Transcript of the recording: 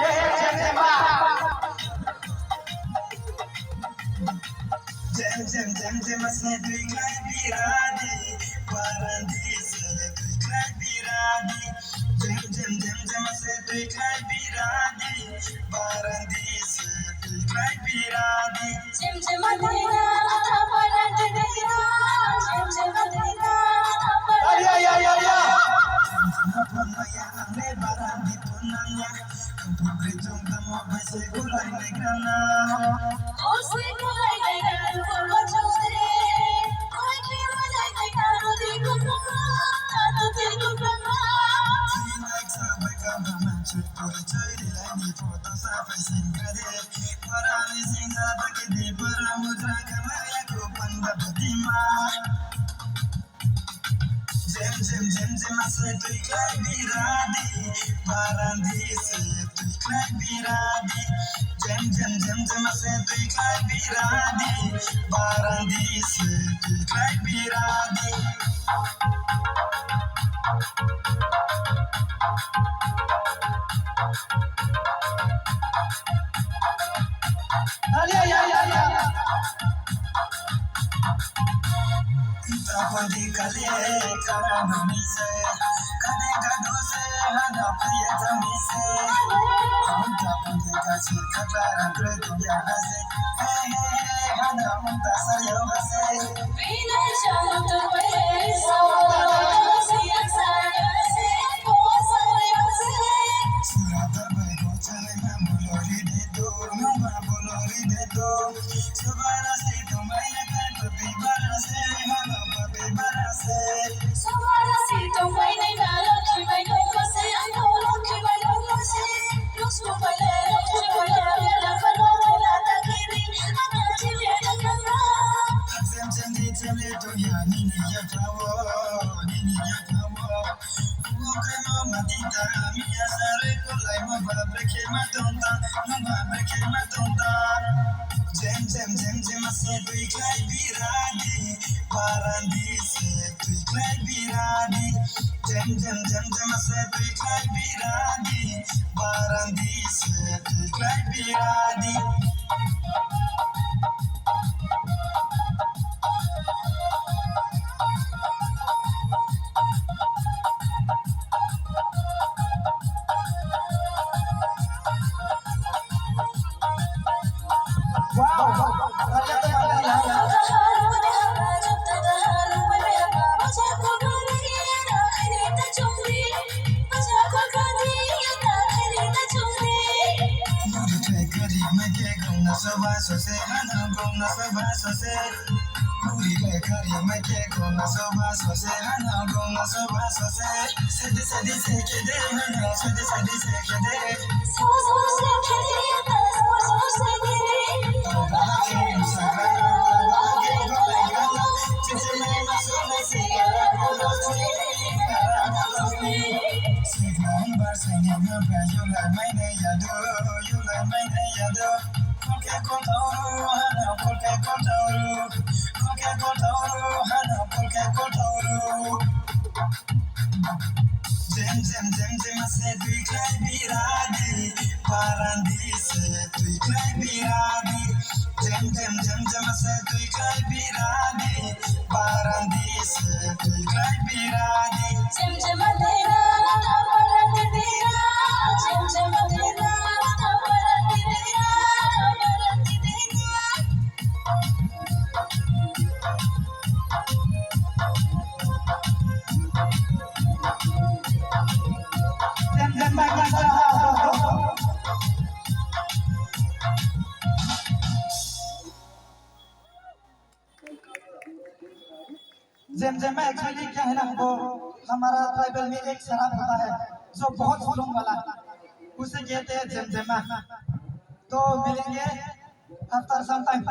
ये है Zamzama Jam jam jam jam se tui kai biradi parandi se tui kai biradi jam jam jam jam se tui kai biradi parandi se tui kai biradi Jam jam adina parandi dina jam jam adina ya ya ya ya Punaya ane barandi punanya Kumpul jom tamo base gulai negrana Ose kulai dai kurma chose koi ki malai dai karo di kurma tatu di kurma Like so baka mama chuto choy dilani photo sa facing kare parani singa bakidi paramudra kamaya ko panda budima Jam jam jam jam se tui kai biradi parandi se tui kai biradi jam jam jam jam se tui kai biradi parandi se tui kai biradi ya ya ya ya Tapandi kale karana mise kade gado se hana priyata mise tapandi kasi katara kretu ya hase hey hey hey hana munta sayo hase Vina chant pe so siya saya se ko saya se surata bai go chale na bolori de do subara se tumai na papi barase hana papi barase Samara si to mai nai na lokhi mai no se ano lokhi mai no se Lusu bale lokhi bale la palo la takiri ana chile na kana Jam jam di jam le to ya ni ya tawo Ukai mo matita mi ya sare ko lai mo ba breke ma tonta Jam jam jam jam se tui kai biradi parandi se tui kai biradi jam jam jam jam se tui kai biradi parandi se tui kai biradi wow ternyata mana ya ya Soba sose hana gomna soba sose Puri bekari meke gomna soba sose hana gomna soba sose Sedi sedi sekede hana sedi sedi sekede Balake sakara balake golegala Chichile masole sigara kolosni Karakalosni Sigman bar sengina ba yula maine yado yula maine yado Kolke kontauru hana kolke kontauru hana kolke kontauru Jam jam jam jam se tui kai biradi parandi se tui kai biradi jam jam jam jam se tui kai biradi parandi se tui kai biradi Jam jam adina parandi dina jam jam adina parandi dina parandi dina jam jam bagi Zamzama actually क्या है ना वो हमारा tribal में एक शराब होता है जो बहुत जुल्म वाला उसे कहते हैं जमजमा तो मिलेंगे आफ्टर सम टाइम